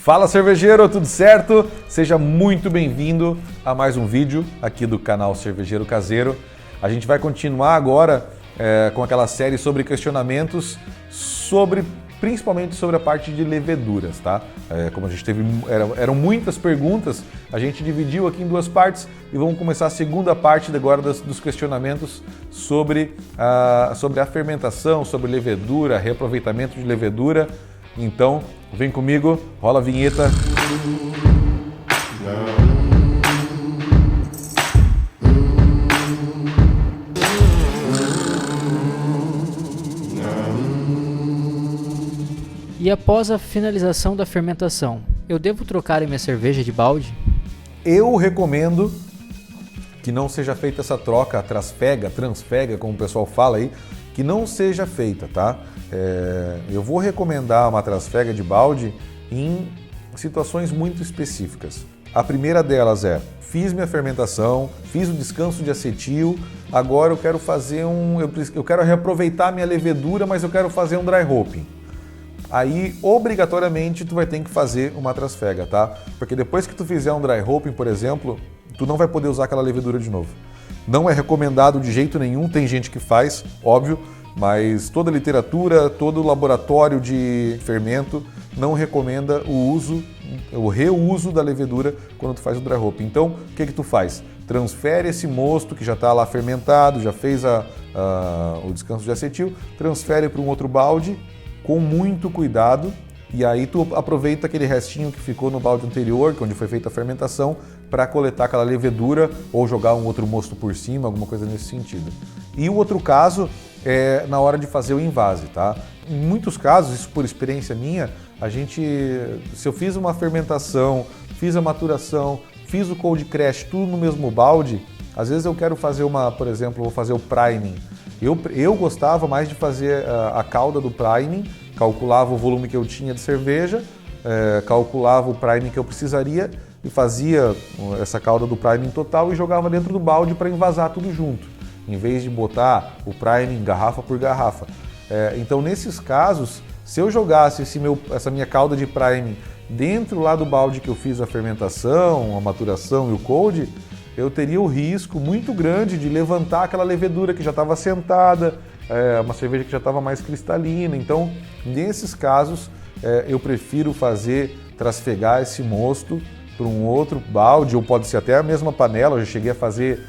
Fala cervejeiro, tudo certo? Seja muito bem-vindo a mais um vídeo aqui do canal Cervejeiro Caseiro. A gente vai continuar agora com aquela série sobre questionamentos principalmente sobre a parte de leveduras, tá? Como a gente teve, eram muitas perguntas, a gente dividiu aqui em duas partes e vamos começar a segunda parte agora dos questionamentos sobre a fermentação, sobre levedura, reaproveitamento de levedura. Então, vem comigo, rola a vinheta. E após a finalização da fermentação, eu devo trocar a minha cerveja de balde? Eu recomendo que não seja feita essa troca, a transfega, como o pessoal fala aí, que não seja feita, tá? Eu vou recomendar uma transfega de balde em situações muito específicas. A primeira delas fiz minha fermentação, fiz o descanso de acetil, agora eu quero fazer eu quero reaproveitar minha levedura, mas eu quero fazer um dry hopping. Aí, obrigatoriamente, tu vai ter que fazer uma transfega, tá? Porque depois que tu fizer um dry hopping, por exemplo, tu não vai poder usar aquela levedura de novo. Não é recomendado de jeito nenhum, tem gente que faz, óbvio, mas toda a literatura, todo o laboratório de fermento não recomenda o reuso da levedura quando tu faz o dry hopping. Então, o que tu faz? Transfere esse mosto que já está lá fermentado, já fez o descanso de acetil, transfere para um outro balde, com muito cuidado, e aí tu aproveita aquele restinho que ficou no balde anterior, onde foi feita a fermentação, para coletar aquela levedura ou jogar um outro mosto por cima, alguma coisa nesse sentido. E o outro caso é na hora de fazer o invase, tá? Em muitos casos, isso por experiência minha, se eu fiz uma fermentação, fiz a maturação, fiz o cold crash, tudo no mesmo balde, às vezes eu quero fazer por exemplo, vou fazer o priming. Eu gostava mais de fazer a calda do priming, calculava o volume que eu tinha de cerveja, calculava o priming que eu precisaria e fazia essa calda do priming total e jogava dentro do balde para envasar tudo junto, em vez de botar o priming garrafa por garrafa. Então, nesses casos, se eu jogasse essa minha calda de priming dentro lá do balde que eu fiz a fermentação, a maturação e o cold, eu teria o risco muito grande de levantar aquela levedura que já estava sentada, uma cerveja que já estava mais cristalina. Então, nesses casos, eu prefiro trasfegar esse mosto para um outro balde, ou pode ser até a mesma panela. Eu já cheguei a fazer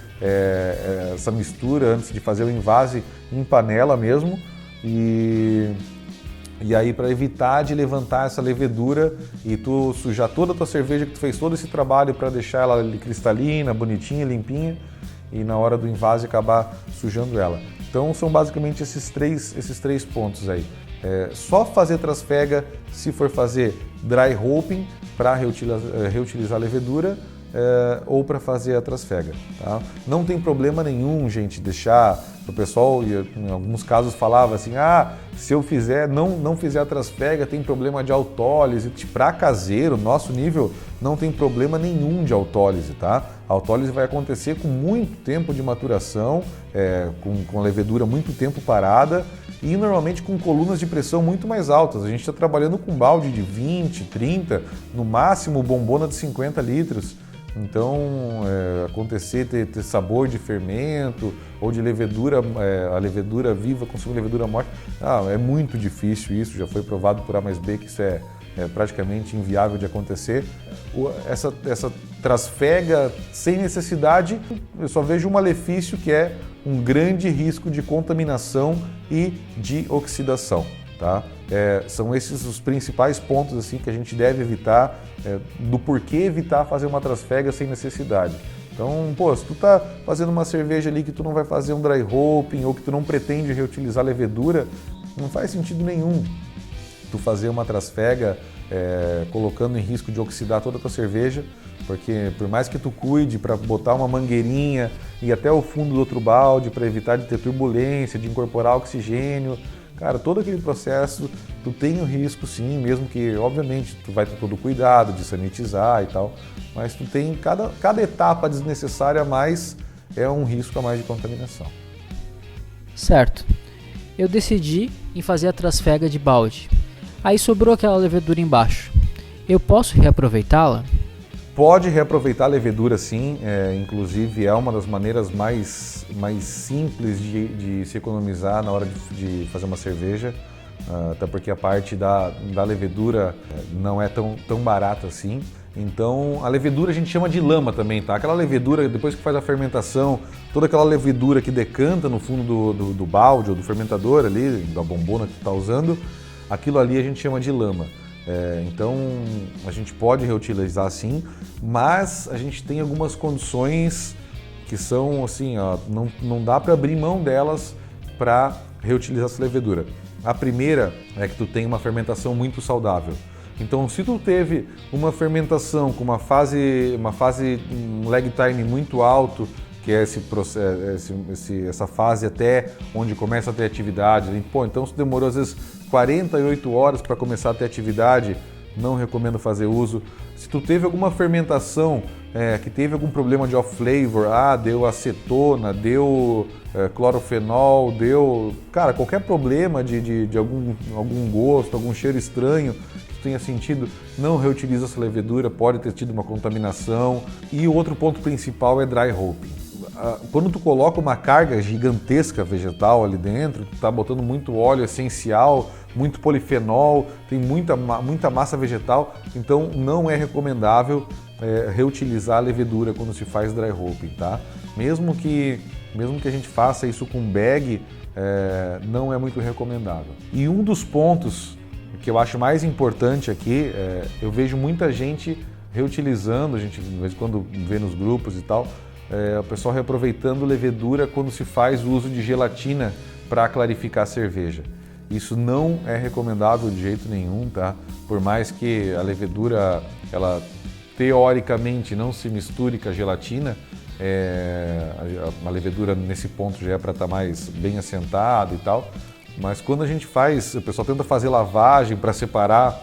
essa mistura antes de fazer o invase em panela mesmo. E aí, para evitar de levantar essa levedura e tu sujar toda a tua cerveja, que tu fez todo esse trabalho para deixar ela cristalina, bonitinha, limpinha, e na hora do invase acabar sujando ela. Então são basicamente esses três pontos aí. Só fazer transfega se for fazer dry hopping para reutilizar a levedura, ou para fazer a transfega, tá? Não tem problema nenhum, gente, deixar o pessoal, em alguns casos falava assim, se eu não fizer a transfega, tem problema de autólise. Para caseiro, nosso nível, não tem problema nenhum de autólise, tá? A autólise vai acontecer com muito tempo de maturação, com a levedura muito tempo parada e normalmente com colunas de pressão muito mais altas. A gente está trabalhando com balde de 20, 30, no máximo bombona de 50 litros. Então, acontecer ter sabor de fermento ou de levedura, a levedura viva consumir levedura morta, é muito difícil isso, já foi provado por A mais B que isso é praticamente inviável de acontecer. Essa transfega sem necessidade, eu só vejo um malefício, que é um grande risco de contaminação e de oxidação, tá? São esses os principais pontos assim, que a gente deve evitar, do porquê evitar fazer uma transfega sem necessidade. Então, se tu tá fazendo uma cerveja ali que tu não vai fazer um dry hopping ou que tu não pretende reutilizar levedura, não faz sentido nenhum tu fazer uma transfega colocando em risco de oxidar toda a tua cerveja, porque por mais que tu cuide para botar uma mangueirinha e até o fundo do outro balde para evitar de ter turbulência, de incorporar oxigênio, cara, todo aquele processo, tu tem o risco sim, mesmo que, obviamente, tu vai ter todo o cuidado de sanitizar e tal, mas tu tem, cada etapa desnecessária a mais é um risco a mais de contaminação. Certo. Eu decidi em fazer a transfega de balde. Aí sobrou aquela levedura embaixo. eu posso reaproveitá-la? Pode reaproveitar a levedura, sim. Inclusive é uma das maneiras mais simples de se economizar na hora de fazer uma cerveja. Até porque a parte da levedura não é tão barata assim. Então a levedura a gente chama de lama também, tá? Aquela levedura, depois que faz a fermentação, toda aquela levedura que decanta no fundo do balde ou do fermentador ali, da bombona que tu está usando, aquilo ali a gente chama de lama. Então a gente pode reutilizar sim, mas a gente tem algumas condições que são assim, ó, não dá para abrir mão delas para reutilizar essa levedura. A primeira é que tu tem uma fermentação muito saudável. Então, se tu teve uma fermentação com uma fase um lag time muito alto, que é essa fase até onde começa a ter atividade, então se demorou às vezes 48 horas para começar a ter atividade, não recomendo fazer uso. Se tu teve alguma fermentação que teve algum problema de off-flavor, deu acetona, deu clorofenol, deu, cara, qualquer problema de algum gosto, algum cheiro estranho que tu tenha sentido, não reutiliza essa levedura, pode ter tido uma contaminação. E o outro ponto principal é dry hopping. Quando tu coloca uma carga gigantesca vegetal ali dentro, tu tá botando muito óleo essencial, muito polifenol, tem muita massa vegetal, então não é recomendável reutilizar a levedura quando se faz dry hopping, tá? Mesmo que a gente faça isso com bag, não é muito recomendável. E um dos pontos que eu acho mais importante aqui, eu vejo muita gente reutilizando, a gente de vez em quando vê nos grupos e tal, o pessoal reaproveitando levedura quando se faz o uso de gelatina para clarificar a cerveja. Isso não é recomendável de jeito nenhum, tá? Por mais que a levedura, ela teoricamente não se misture com a gelatina, a levedura nesse ponto já é para estar mais bem assentada e tal, mas quando a gente faz, o pessoal tenta fazer lavagem para separar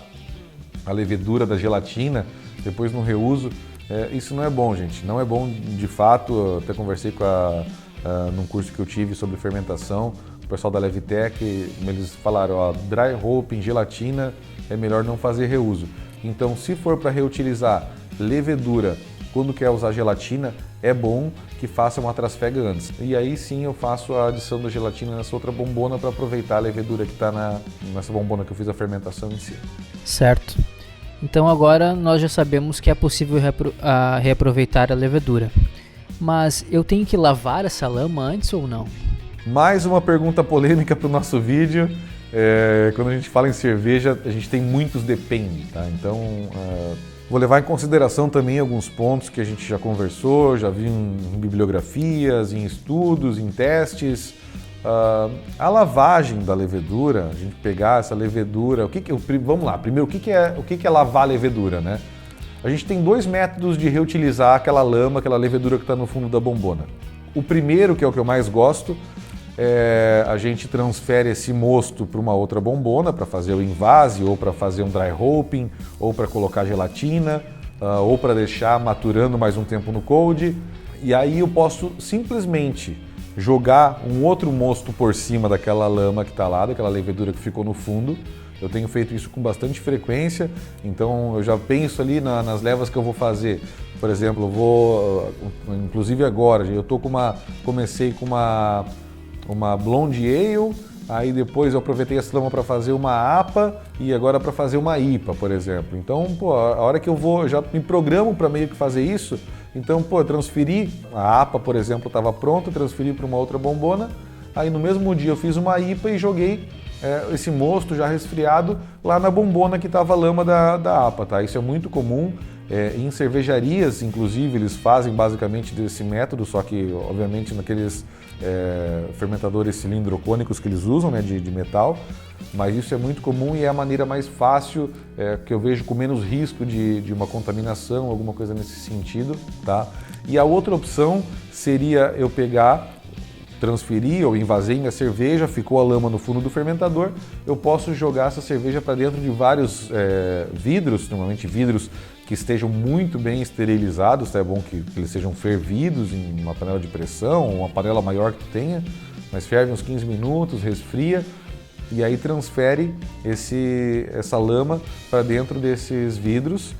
a levedura da gelatina, depois no reuso, isso não é bom, gente, não é bom de fato. Eu até conversei num curso que eu tive sobre fermentação, o pessoal da Levitec, eles falaram, dry hopping, gelatina, é melhor não fazer reuso. Então, se for para reutilizar levedura, quando quer usar gelatina, é bom que faça uma trasfega antes. E aí sim eu faço a adição da gelatina nessa outra bombona para aproveitar a levedura que está nessa bombona que eu fiz a fermentação em si. Certo. Então agora nós já sabemos que é possível reaproveitar a levedura. Mas eu tenho que lavar essa lama antes ou não? Mais uma pergunta polêmica para o nosso vídeo. Quando a gente fala em cerveja, a gente tem muitos depende, tá? Então, vou levar em consideração também alguns pontos que a gente já conversou, já vi em bibliografias, em estudos, em testes. A lavagem da levedura, a gente pegar essa levedura, vamos lá, primeiro, o que é lavar a levedura, né? A gente tem dois métodos de reutilizar aquela lama, aquela levedura que está no fundo da bombona. O primeiro, que é o que eu mais gosto, a gente transfere esse mosto para uma outra bombona para fazer o invase, ou para fazer um dry hopping, ou para colocar gelatina, ou para deixar maturando mais um tempo no cold. E aí eu posso simplesmente jogar um outro mosto por cima daquela lama que está lá, daquela levedura que ficou no fundo. Eu tenho feito isso com bastante frequência, então eu já penso ali nas levas que eu vou fazer. Por exemplo, inclusive agora, comecei com uma Blonde Ale, aí depois eu aproveitei essa lama para fazer uma APA e agora para fazer uma IPA, por exemplo. Então, a hora que eu já me programo para meio que fazer isso, então, eu transferi, a APA, por exemplo, estava pronta, transferi para uma outra bombona, aí no mesmo dia eu fiz uma IPA e joguei esse mosto já resfriado lá na bombona que estava a lama da APA, tá? Isso é muito comum. Em cervejarias, inclusive, eles fazem basicamente desse método, só que, obviamente, naqueles fermentadores cilindrocônicos que eles usam, né, de metal, mas isso é muito comum e é a maneira mais fácil, que eu vejo com menos risco de uma contaminação, alguma coisa nesse sentido, tá? E a outra opção seria eu transferir ou invasei minha cerveja, ficou a lama no fundo do fermentador, eu posso jogar essa cerveja para dentro de vários vidros, normalmente vidros que estejam muito bem esterilizados, tá? É bom que eles sejam fervidos em uma panela de pressão, uma panela maior que tenha, mas ferve uns 15 minutos, resfria, e aí transfere essa lama para dentro desses vidros,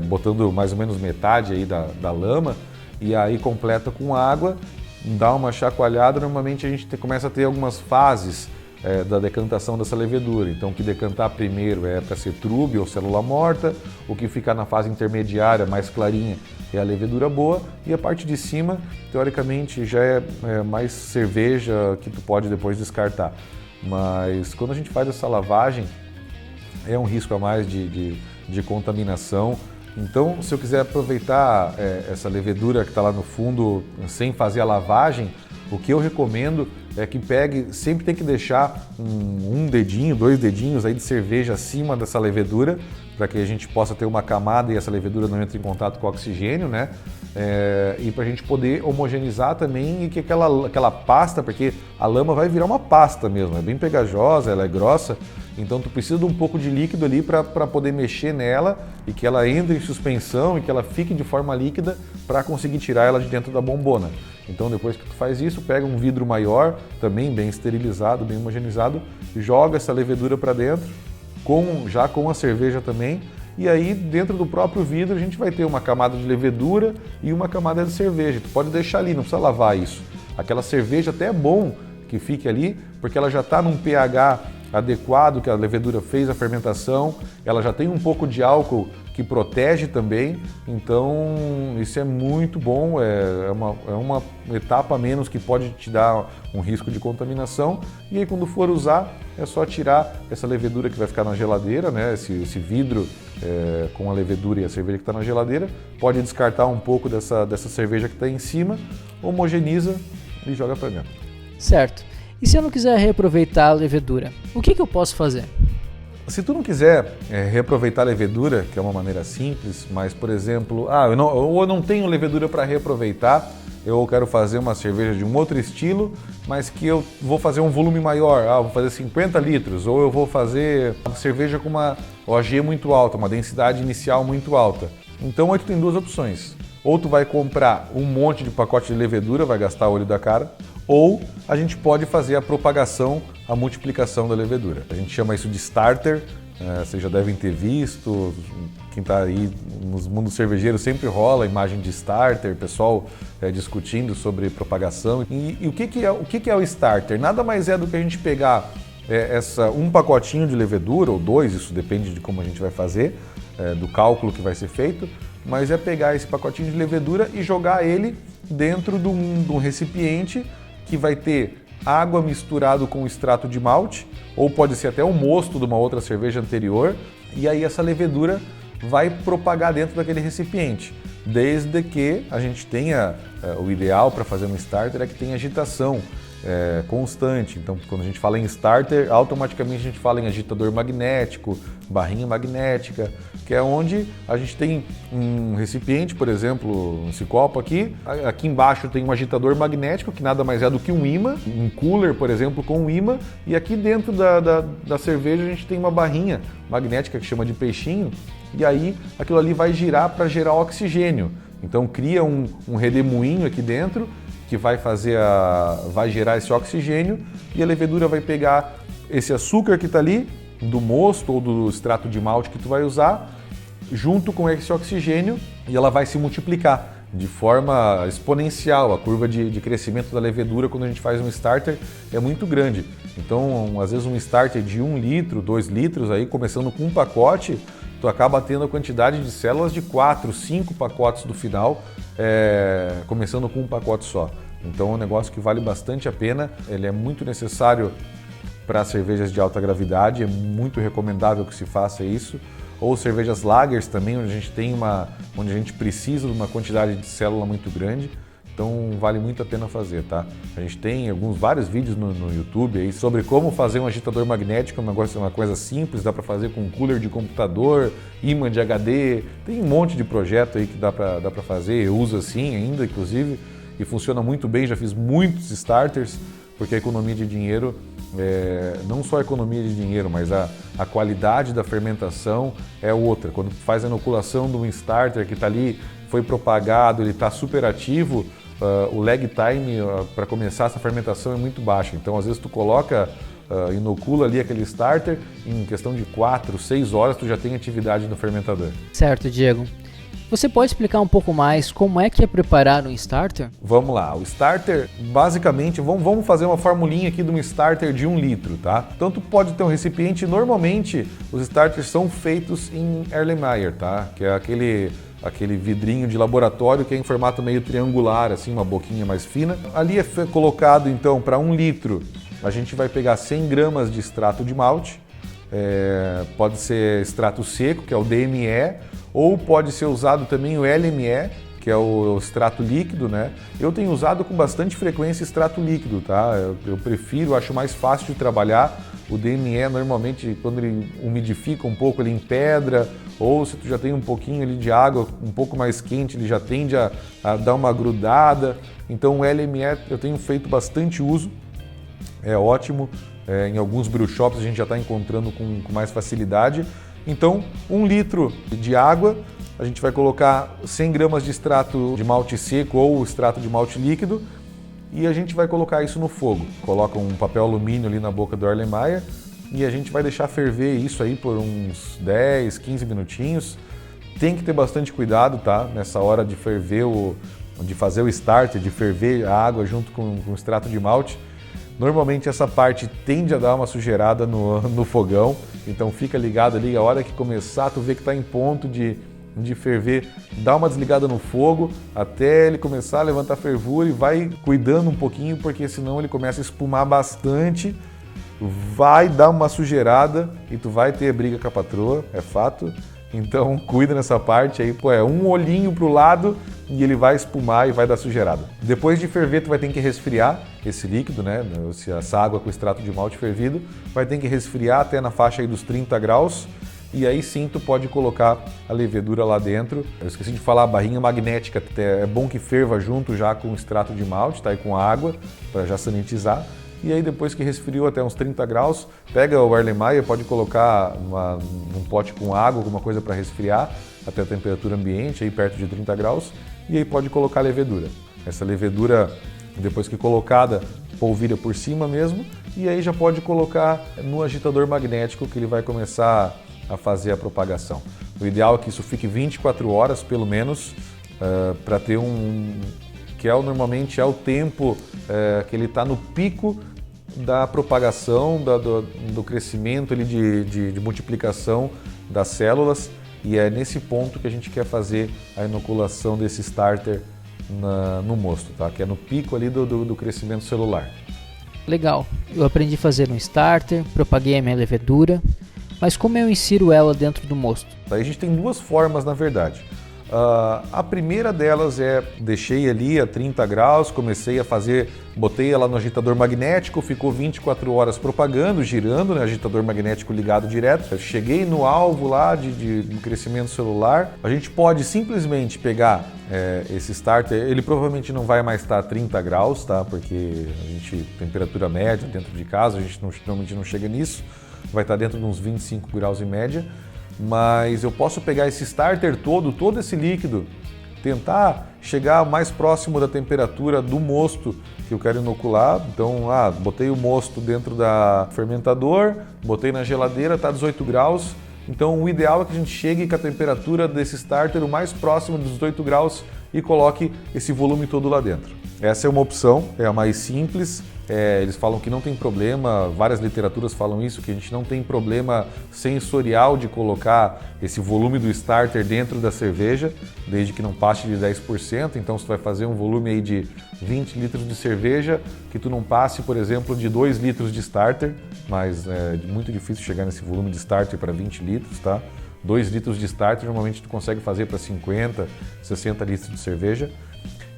botando mais ou menos metade aí da lama, e aí completa com água, dá uma chacoalhada. Normalmente a gente começa a ter algumas fases da decantação dessa levedura. Então, o que decantar primeiro é para ser trube ou célula morta, o que ficar na fase intermediária, mais clarinha, é a levedura boa, e a parte de cima, teoricamente, já é mais cerveja que tu pode depois descartar. Mas quando a gente faz essa lavagem, é um risco a mais de contaminação. Então, se eu quiser aproveitar essa levedura que está lá no fundo sem fazer a lavagem, o que eu recomendo é que sempre tem que deixar um dedinho, 2 dedinhos aí de cerveja acima dessa levedura, para que a gente possa ter uma camada e essa levedura não entre em contato com o oxigênio, né? E para a gente poder homogeneizar também, e que aquela pasta, porque a lama vai virar uma pasta mesmo, é bem pegajosa, ela é grossa, então tu precisa de um pouco de líquido ali para poder mexer nela e que ela entre em suspensão e que ela fique de forma líquida para conseguir tirar ela de dentro da bombona. Então, depois que tu faz isso, pega um vidro maior, também bem esterilizado, bem homogeneizado, joga essa levedura para dentro, já com a cerveja também, e aí dentro do próprio vidro a gente vai ter uma camada de levedura e uma camada de cerveja. Tu pode deixar ali, não precisa lavar isso. Aquela cerveja até é bom que fique ali, porque ela já está num pH adequado, que a levedura fez a fermentação, ela já tem um pouco de álcool que protege também, então isso é muito bom, é uma etapa a menos que pode te dar um risco de contaminação. E aí quando for usar, é só tirar essa levedura que vai ficar na geladeira, né? Esse vidro com a levedura e a cerveja que está na geladeira, pode descartar um pouco dessa cerveja que está em cima, homogeniza e joga para dentro. Certo. E se eu não quiser reaproveitar a levedura, o que eu posso fazer? Se tu não quiser reaproveitar a levedura, que é uma maneira simples, mas, por exemplo, eu não tenho levedura para reaproveitar, eu quero fazer uma cerveja de um outro estilo, mas que eu vou fazer um volume maior, vou fazer 50 litros, ou eu vou fazer uma cerveja com uma OG muito alta, uma densidade inicial muito alta. Então aí tu tem 2 opções. Ou tu vai comprar um monte de pacote de levedura, vai gastar o olho da cara, ou a gente pode fazer a propagação, a multiplicação da levedura. A gente chama isso de starter, vocês já devem ter visto, quem está aí nos mundos cervejeiros sempre rola a imagem de starter, pessoal discutindo sobre propagação. E o que é o starter? Nada mais é do que a gente pegar um pacotinho de levedura, ou 2, isso depende de como a gente vai fazer, do cálculo que vai ser feito, mas é pegar esse pacotinho de levedura e jogar ele dentro de um recipiente que vai ter água misturado com extrato de malte, ou pode ser até o mosto de uma outra cerveja anterior, e aí essa levedura vai propagar dentro daquele recipiente, desde que a gente tenha, o ideal para fazer um starter é que tenha agitação constante. Então, quando a gente fala em starter, automaticamente a gente fala em agitador magnético, barrinha magnética, que é onde a gente tem um recipiente, por exemplo, esse copo aqui embaixo tem um agitador magnético, que nada mais é do que um ímã, um cooler, por exemplo, com um ímã, e aqui dentro da cerveja a gente tem uma barrinha magnética que chama de peixinho, e aí aquilo ali vai girar para gerar oxigênio. Então cria um redemoinho aqui dentro, que vai gerar esse oxigênio, e a levedura vai pegar esse açúcar que está ali, do mosto ou do extrato de malte que tu vai usar, junto com esse oxigênio, e ela vai se multiplicar de forma exponencial. A curva de crescimento da levedura quando a gente faz um starter é muito grande. Então, às vezes um starter de 1 litro, 2 litros, aí, começando com um pacote, tu acaba tendo a quantidade de células de 4, 5 pacotes do final, começando com um pacote só. Então é um negócio que vale bastante a pena, ele é muito necessário para cervejas de alta gravidade, é muito recomendável que se faça isso. Ou cervejas lagers também, onde a gente precisa de uma quantidade de célula muito grande. Então vale muito a pena fazer, tá? A gente tem vários vídeos no YouTube aí sobre como fazer um agitador magnético, uma coisa simples, dá para fazer com um cooler de computador, ímã de HD, tem um monte de projeto aí que dá para fazer, eu uso assim ainda, inclusive, e funciona muito bem, já fiz muitos starters, porque a economia de dinheiro, não só a economia de dinheiro, mas a qualidade da fermentação é outra. Quando tu faz a inoculação de um starter que está ali, foi propagado, ele está super ativo, o lag time para começar essa fermentação é muito baixo. Então, às vezes, tu coloca inocula ali aquele starter, em questão de 4, 6 horas tu já tem atividade no fermentador. Certo, Diego. Você pode explicar um pouco mais como é que é preparar um starter? Vamos lá, o starter, basicamente, vamos fazer uma formulinha aqui de um starter de 1 litro, tá? Então tu pode ter um recipiente, normalmente os starters são feitos em Erlenmeyer, tá? Que é aquele vidrinho de laboratório que é em formato meio triangular, assim, uma boquinha mais fina. Ali é colocado, então, para 1 litro, a gente vai pegar 100 gramas de extrato de malte, pode ser extrato seco, que é o DME, ou pode ser usado também o LME, que é o extrato líquido, né? Eu tenho usado com bastante frequência extrato líquido, tá? Eu prefiro, acho mais fácil de trabalhar. O DME, normalmente, quando ele umidifica um pouco, ele empedra, ou se tu já tem um pouquinho ali de água um pouco mais quente, ele já tende a dar uma grudada. Então o LME eu tenho feito bastante uso, é ótimo. Em alguns brew shops a gente já está encontrando com mais facilidade. Então, 1 litro de água, a gente vai colocar 100 gramas de extrato de malte seco ou extrato de malte líquido e a gente vai colocar isso no fogo. Coloca um papel alumínio ali na boca do Erlenmeyer e a gente vai deixar ferver isso aí por uns 10, 15 minutinhos. Tem que ter bastante cuidado, tá? Nessa hora de ferver, de fazer o starter, de ferver a água junto com o extrato de malte. Normalmente essa parte tende a dar uma sujeirada no fogão, então fica ligado ali, a hora que começar, tu vê que está em ponto de ferver, dá uma desligada no fogo até ele começar a levantar fervura e vai cuidando um pouquinho, porque senão ele começa a espumar bastante, vai dar uma sujeirada e tu vai ter briga com a patroa, é fato. Então cuida nessa parte aí, é um olhinho pro lado e ele vai espumar e vai dar sujeirada. Depois de ferver, tu vai ter que resfriar esse líquido, né? Essa água com extrato de malte fervido, vai ter que resfriar até na faixa aí dos 30 graus e aí sim tu pode colocar a levedura lá dentro. Eu esqueci de falar, a barrinha magnética, é bom que ferva junto já com o extrato de malte, tá? E com a água, para já sanitizar. E aí depois que resfriou até uns 30 graus, pega o Erlenmeyer, pode colocar num pote com água, alguma coisa para resfriar até a temperatura ambiente, aí perto de 30 graus, e aí pode colocar a levedura. Essa levedura, depois que colocada, polvilha por cima mesmo, e aí já pode colocar no agitador magnético que ele vai começar a fazer a propagação. O ideal é que isso fique 24 horas pelo menos, para ter que normalmente é o tempo que ele está no pico da propagação, do crescimento ali de multiplicação das células, e é nesse ponto que a gente quer fazer a inoculação desse starter no mosto, tá? Que é no pico ali do crescimento celular. Legal, eu aprendi a fazer um starter, propaguei a minha levedura, mas como eu insiro ela dentro do mosto? Aí a gente tem 2 formas, na verdade. A primeira delas deixei ali a 30 graus, comecei a fazer, botei ela no agitador magnético, ficou 24 horas propagando, girando, né, agitador magnético ligado direto. Eu cheguei no alvo lá de crescimento celular. A gente pode simplesmente pegar esse starter, ele provavelmente não vai mais estar a 30 graus, tá? Porque temperatura média dentro de casa, a gente normalmente não chega nisso, vai estar dentro de uns 25 graus em média. Mas eu posso pegar esse starter todo esse líquido, tentar chegar mais próximo da temperatura do mosto que eu quero inocular. Então, botei o mosto dentro da fermentador, botei na geladeira, está 18 graus. Então, o ideal é que a gente chegue com a temperatura desse starter o mais próximo dos 18 graus e coloque esse volume todo lá dentro. Essa é uma opção, é a mais simples. Eles falam que não tem problema, várias literaturas falam isso, que a gente não tem problema sensorial de colocar esse volume do starter dentro da cerveja, desde que não passe de 10%. Então, se tu vai fazer um volume aí de 20 litros de cerveja, que tu não passe, por exemplo, de 2 litros de starter, mas é muito difícil chegar nesse volume de starter para 20 litros, tá? 2 litros de starter, normalmente tu consegue fazer para 50, 60 litros de cerveja.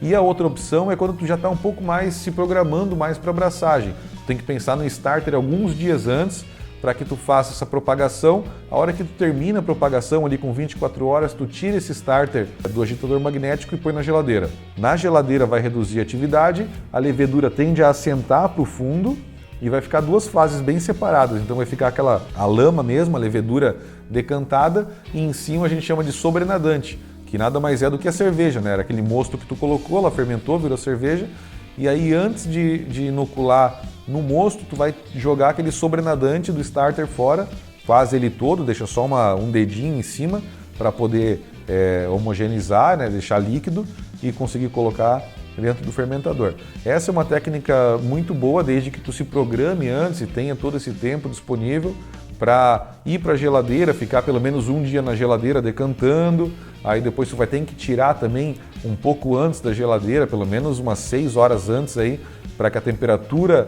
E a outra opção é quando tu já está um pouco mais se programando mais para abraçagem. Tu tem que pensar no starter alguns dias antes para que tu faça essa propagação. A hora que tu termina a propagação ali com 24 horas, tu tira esse starter do agitador magnético e põe na geladeira. Na geladeira vai reduzir a atividade, a levedura tende a assentar para o fundo e vai ficar 2 fases bem separadas. Então vai ficar a lama mesmo, a levedura decantada, e em cima a gente chama de sobrenadante, que nada mais é do que a cerveja, né? Era aquele mosto que tu colocou, ela fermentou, virou cerveja, e aí antes de inocular no mosto, tu vai jogar aquele sobrenadante do starter fora, faz ele todo, deixa só um dedinho em cima para poder homogeneizar, né, deixar líquido e conseguir colocar dentro do fermentador. Essa é uma técnica muito boa, desde que tu se programe antes e tenha todo esse tempo disponível para ir para a geladeira, ficar pelo menos um dia na geladeira decantando, aí depois tu vai ter que tirar também um pouco antes da geladeira, pelo menos umas 6 horas antes aí, para que a temperatura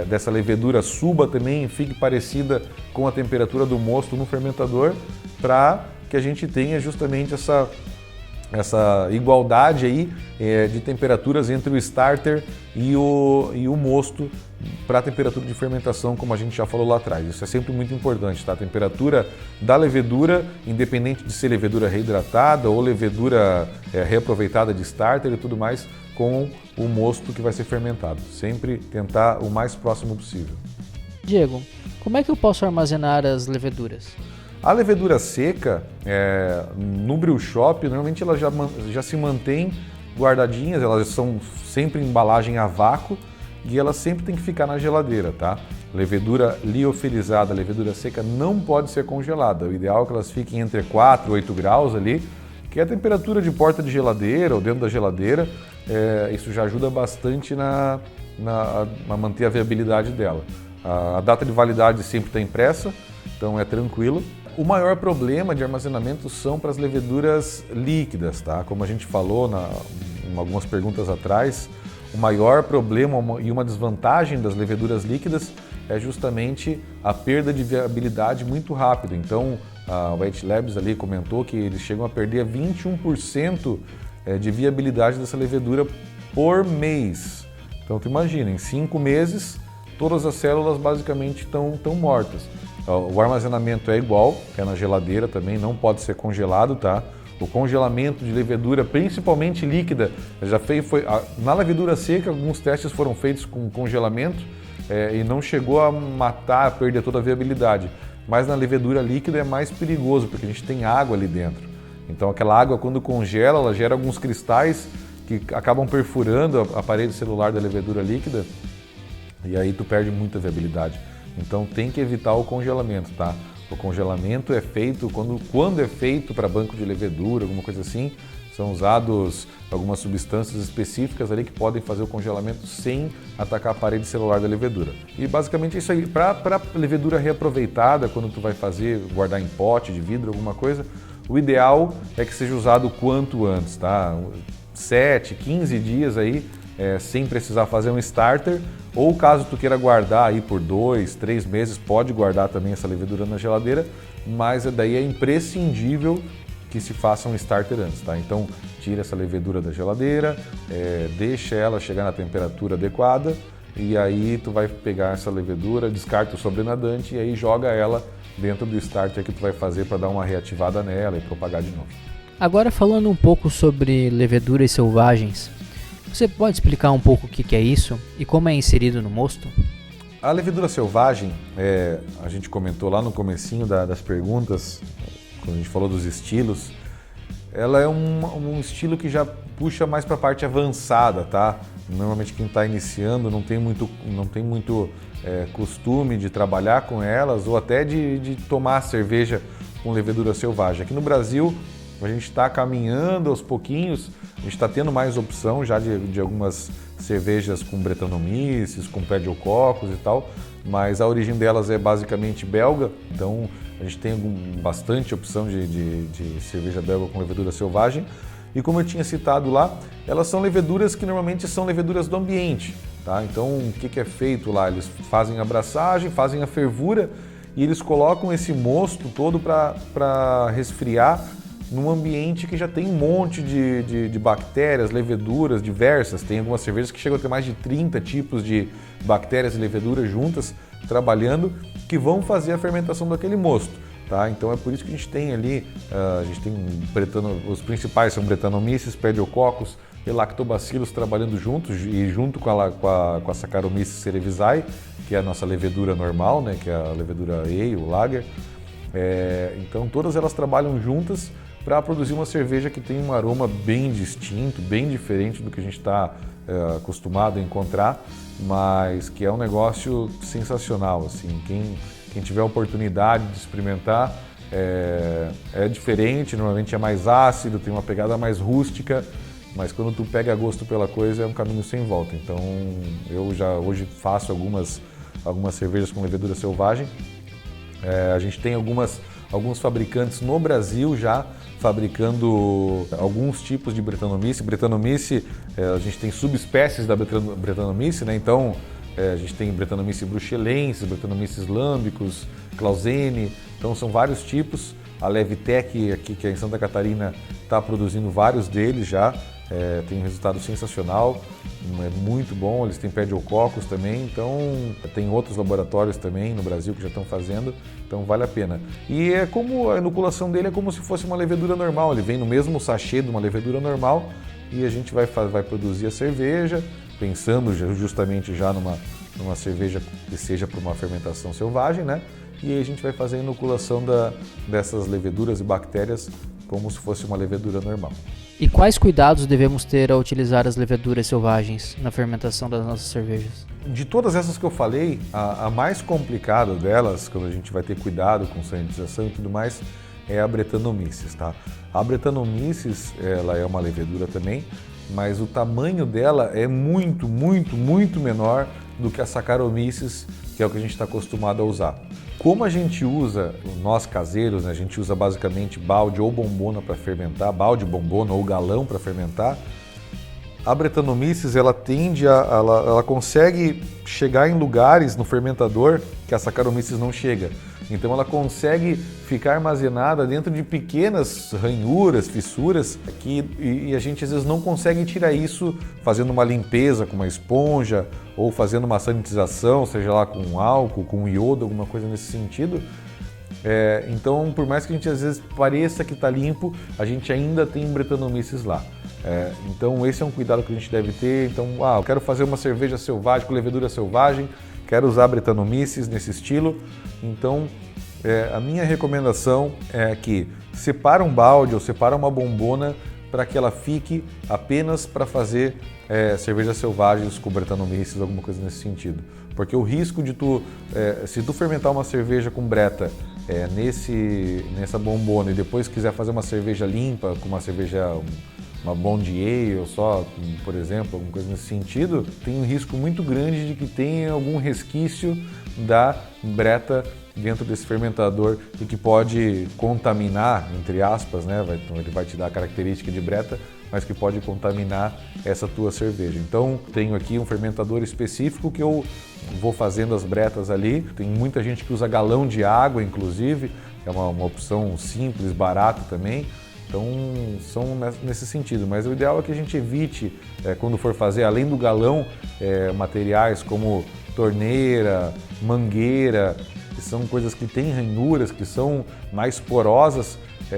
dessa levedura suba também, fique parecida com a temperatura do mosto no fermentador, para que a gente tenha justamente essa igualdade aí de temperaturas entre o starter e o mosto para a temperatura de fermentação, como a gente já falou lá atrás. Isso é sempre muito importante, tá? A temperatura da levedura, independente de ser levedura reidratada ou levedura reaproveitada de starter e tudo mais, com o mosto que vai ser fermentado. Sempre tentar o mais próximo possível. Diego, como é que eu posso armazenar as leveduras? A levedura seca, no brew shop, normalmente elas já se mantêm guardadinhas, elas são sempre em embalagem a vácuo e elas sempre têm que ficar na geladeira, tá? Levedura liofilizada, levedura seca não pode ser congelada. O ideal é que elas fiquem entre 4 e 8 graus ali, que é a temperatura de porta de geladeira ou dentro da geladeira. Isso já ajuda bastante a manter a viabilidade dela. A data de validade sempre está impressa, então é tranquilo. O maior problema de armazenamento são para as leveduras líquidas, tá? Como a gente falou em algumas perguntas atrás, o maior problema e uma desvantagem das leveduras líquidas é justamente a perda de viabilidade muito rápida. Então, a Wet Labs ali comentou que eles chegam a perder 21% de viabilidade dessa levedura por mês. Então, tu imagina, em 5 meses, todas as células basicamente estão mortas. O armazenamento é igual, é na geladeira também, não pode ser congelado, tá? O congelamento de levedura, principalmente líquida, na levedura seca, alguns testes foram feitos com congelamento e não chegou a matar, a perder toda a viabilidade. Mas na levedura líquida é mais perigoso, porque a gente tem água ali dentro. Então aquela água, quando congela, ela gera alguns cristais que acabam perfurando a parede celular da levedura líquida e aí tu perde muita viabilidade. Então tem que evitar o congelamento, tá? O congelamento é feito quando é feito para banco de levedura, alguma coisa assim, são usados algumas substâncias específicas ali que podem fazer o congelamento sem atacar a parede celular da levedura. E basicamente é isso aí. Para levedura reaproveitada, quando tu vai guardar em pote de vidro, alguma coisa, o ideal é que seja usado o quanto antes, tá? 7, 15 dias aí, sem precisar fazer um starter, ou caso tu queira guardar aí por 2, 3 meses, pode guardar também essa levedura na geladeira, mas daí é imprescindível que se faça um starter antes, tá? Então tira essa levedura da geladeira, deixa ela chegar na temperatura adequada e aí tu vai pegar essa levedura, descarta o sobrenadante e aí joga ela dentro do starter que tu vai fazer para dar uma reativada nela e propagar de novo. Agora falando um pouco sobre leveduras selvagens, você pode explicar um pouco o que é isso e como é inserido no mosto? A levedura selvagem, a gente comentou lá no comecinho das perguntas, quando a gente falou dos estilos, ela é um estilo que já puxa mais para a parte avançada, tá? Normalmente quem está iniciando não tem muito costume de trabalhar com elas ou até de tomar cerveja com levedura selvagem. Aqui no Brasil, a gente está caminhando aos pouquinhos, a gente está tendo mais opção já de algumas cervejas com Brettanomyces, com Pediococcus e tal, mas a origem delas é basicamente belga, então a gente tem bastante opção de cerveja belga com levedura selvagem. E como eu tinha citado lá, elas são leveduras que normalmente são leveduras do ambiente, tá? Então o que é feito lá? Eles fazem a abraçagem, fazem a fervura e eles colocam esse mosto todo para resfriar num ambiente que já tem um monte de bactérias, leveduras diversas. Tem algumas cervejas que chegam a ter mais de 30 tipos de bactérias e leveduras juntas trabalhando que vão fazer a fermentação daquele mosto, tá? Então é por isso que a gente tem ali, os principais são Brettanomyces, Pediococcus e Lactobacillus trabalhando juntos e junto com a Saccharomyces cerevisiae, que é a nossa levedura normal, né, que é a levedura Ale, o Lager. Então todas elas trabalham juntas para produzir uma cerveja que tem um aroma bem distinto, bem diferente do que a gente está acostumado a encontrar, mas que é um negócio sensacional, assim, quem tiver a oportunidade de experimentar, é diferente, normalmente é mais ácido, tem uma pegada mais rústica, mas quando tu pega gosto pela coisa é um caminho sem volta. Então eu já hoje faço algumas cervejas com levedura selvagem. A gente tem alguns fabricantes no Brasil já fabricando alguns tipos de Brettanomyces. Brettanomyces, a gente tem subespécies da Brettanomyces, né? Então a gente tem Brettanomyces bruxelensis, Brettanomyces lâmbicos, Clausene, então são vários tipos. A Levitec aqui, que é em Santa Catarina, está produzindo vários deles já, tem um resultado sensacional, é muito bom, eles têm Pediococcus também, então tem outros laboratórios também no Brasil que já estão fazendo, então vale a pena. E como a inoculação dele é como se fosse uma levedura normal, ele vem no mesmo sachê de uma levedura normal e a gente vai produzir a cerveja, pensando justamente já numa cerveja que seja para uma fermentação selvagem, né? E aí a gente vai fazer a inoculação dessas leveduras e bactérias como se fosse uma levedura normal. E quais cuidados devemos ter ao utilizar as leveduras selvagens na fermentação das nossas cervejas? De todas essas que eu falei, a mais complicada delas, quando a gente vai ter cuidado com sanitização e tudo mais, é a Brettanomyces, tá? A Brettanomyces, ela é uma levedura também, mas o tamanho dela é muito, muito, muito menor do que a Saccharomyces, que é o que a gente está acostumado a usar. Como a gente usa, nós caseiros, né, a gente usa basicamente balde ou bombona para fermentar, balde, bombona ou galão para fermentar, a Brettanomyces ela consegue chegar em lugares no fermentador que a Saccharomyces não chega. Então ela consegue ficar armazenada dentro de pequenas ranhuras, fissuras, e a gente às vezes não consegue tirar isso fazendo uma limpeza com uma esponja ou fazendo uma sanitização, seja lá com álcool, com iodo, alguma coisa nesse sentido. Então, por mais que a gente às vezes pareça que está limpo, a gente ainda tem Brettanomyces lá. Então esse é um cuidado que a gente deve ter. Então, eu quero fazer uma cerveja selvagem, com levedura selvagem, quero usar Brettanomyces nesse estilo. Então, a minha recomendação é que separa um balde ou separa uma bombona para que ela fique apenas para fazer cervejas selvagens com Brettanomyces, alguma coisa nesse sentido. Porque o risco de se tu fermentar uma cerveja com Bretta nessa bombona e depois quiser fazer uma cerveja limpa, com uma Bond Ale só, por exemplo, alguma coisa nesse sentido, tem um risco muito grande de que tenha algum resquício da Bretta dentro desse fermentador e que pode contaminar, entre aspas, né? Ele vai te dar a característica de Bretta, mas que pode contaminar essa tua cerveja. Então, tenho aqui um fermentador específico que eu vou fazendo as bretas ali. Tem muita gente que usa galão de água, inclusive, é uma opção simples, barata também. Então, são nesse sentido, mas o ideal é que a gente evite, quando for fazer, além do galão, materiais como torneira, mangueira, que são coisas que têm ranhuras, que são mais porosas.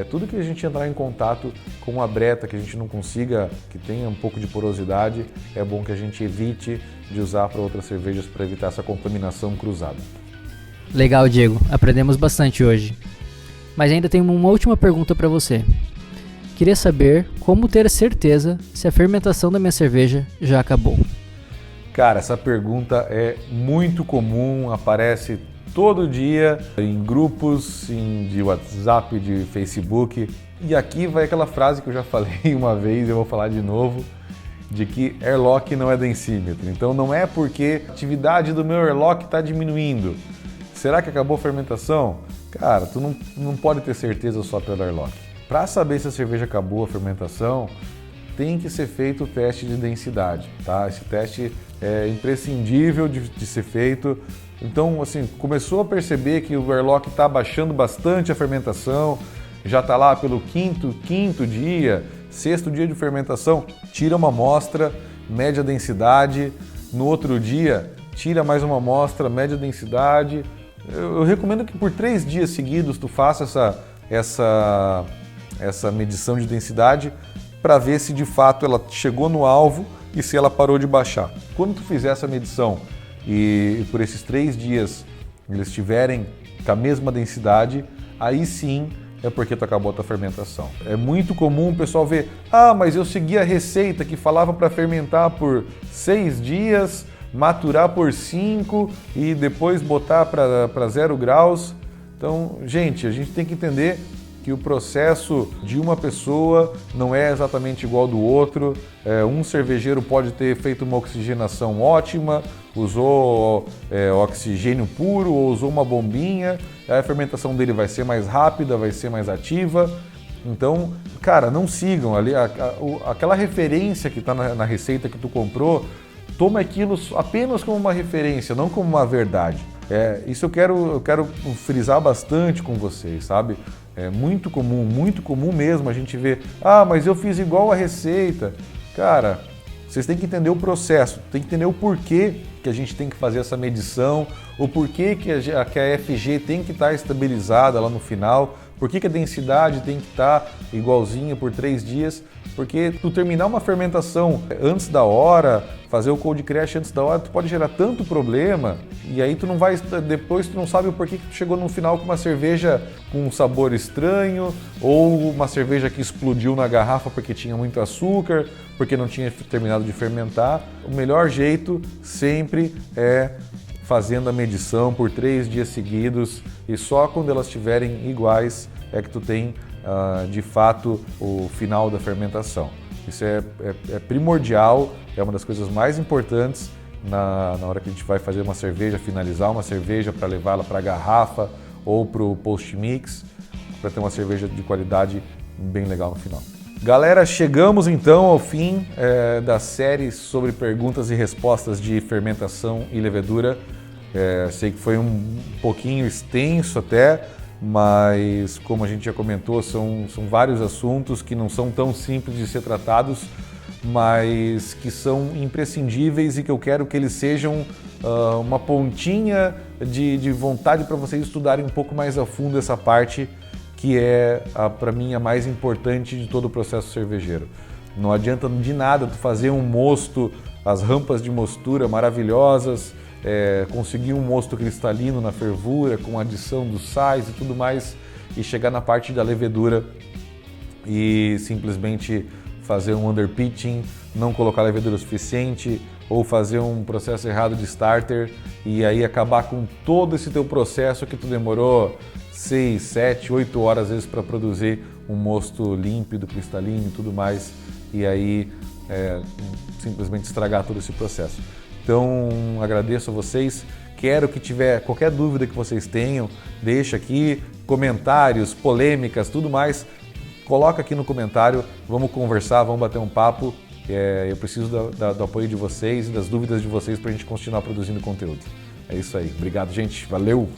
Tudo que a gente entrar em contato com a Bretta, que a gente não consiga, que tenha um pouco de porosidade, é bom que a gente evite de usar para outras cervejas para evitar essa contaminação cruzada. Legal, Diego. Aprendemos bastante hoje. Mas ainda tenho uma última pergunta para você. Queria saber como ter certeza se a fermentação da minha cerveja já acabou. Cara, essa pergunta é muito comum, aparece todo dia em grupos de WhatsApp, de Facebook. E aqui vai aquela frase que eu já falei uma vez e eu vou falar de novo, de que airlock não é densímetro. Então não é porque a atividade do meu airlock está diminuindo. Será que acabou a fermentação? Cara, tu não pode ter certeza só pelo airlock. Para saber se a cerveja acabou a fermentação, tem que ser feito o teste de densidade, tá? Esse teste é imprescindível de ser feito. Então, assim, começou a perceber que o airlock está abaixando bastante a fermentação, já está lá pelo quinto dia, sexto dia de fermentação, tira uma amostra, média densidade, no outro dia, tira mais uma amostra, média densidade. Eu recomendo que por 3 dias seguidos tu faça essa medição de densidade para ver se de fato ela chegou no alvo e se ela parou de baixar. Quando tu fizer essa medição e por esses 3 dias eles estiverem com a mesma densidade, aí sim é porque tu acabou a tua fermentação. É muito comum o pessoal ver, mas eu segui a receita que falava para fermentar por 6 dias, maturar por 5 e depois botar para 0 graus. Então, gente, a gente tem que entender que o processo de uma pessoa não é exatamente igual ao do outro. Um cervejeiro pode ter feito uma oxigenação ótima, usou oxigênio puro ou usou uma bombinha, a fermentação dele vai ser mais rápida, vai ser mais ativa. Então, cara, não sigam ali aquela referência que está na receita que tu comprou, toma aquilo apenas como uma referência, não como uma verdade. Isso eu quero frisar bastante com vocês, sabe? É muito comum mesmo a gente ver, mas eu fiz igual a receita. Cara, vocês têm que entender o processo, tem que entender o porquê que a gente tem que fazer essa medição, o porquê que a FG tem que estar estabilizada lá no final, por que a densidade tem que estar igualzinha por 3 dias, porque tu terminar uma fermentação antes da hora, fazer o cold crash antes da hora, tu pode gerar tanto problema, e aí depois tu não sabe o porquê que tu chegou no final com uma cerveja com um sabor estranho, ou uma cerveja que explodiu na garrafa porque tinha muito açúcar, porque não tinha terminado de fermentar. O melhor jeito sempre é fazendo a medição por 3 dias seguidos, e só quando elas estiverem iguais é que tu tem de fato o final da fermentação. Isso é primordial, é uma das coisas mais importantes na hora que a gente vai fazer uma cerveja, finalizar uma cerveja para levá-la para a garrafa ou para o post-mix, para ter uma cerveja de qualidade bem legal no final. Galera, chegamos então ao fim da série sobre perguntas e respostas de fermentação e levedura. Sei que foi um pouquinho extenso até, mas como a gente já comentou, são vários assuntos que não são tão simples de ser tratados, mas que são imprescindíveis e que eu quero que eles sejam uma pontinha de vontade para vocês estudarem um pouco mais a fundo essa parte que é, para mim, a mais importante de todo o processo cervejeiro. Não adianta de nada tu fazer um mosto, as rampas de mostura maravilhosas, conseguir um mosto cristalino na fervura, com adição dos sais e tudo mais, e chegar na parte da levedura e simplesmente fazer um underpitching, não colocar levedura suficiente, ou fazer um processo errado de starter, e aí acabar com todo esse teu processo que tu demorou 6, 7, 8 horas às vezes para produzir um mosto límpido, cristalino e tudo mais, e aí simplesmente estragar todo esse processo. Então, agradeço a vocês. Quero que tiver qualquer dúvida que vocês tenham, deixa aqui, comentários, polêmicas, tudo mais. Coloca aqui no comentário, vamos conversar, vamos bater um papo. Eu preciso do apoio de vocês e das dúvidas de vocês para a gente continuar produzindo conteúdo. É isso aí. Obrigado, gente. Valeu!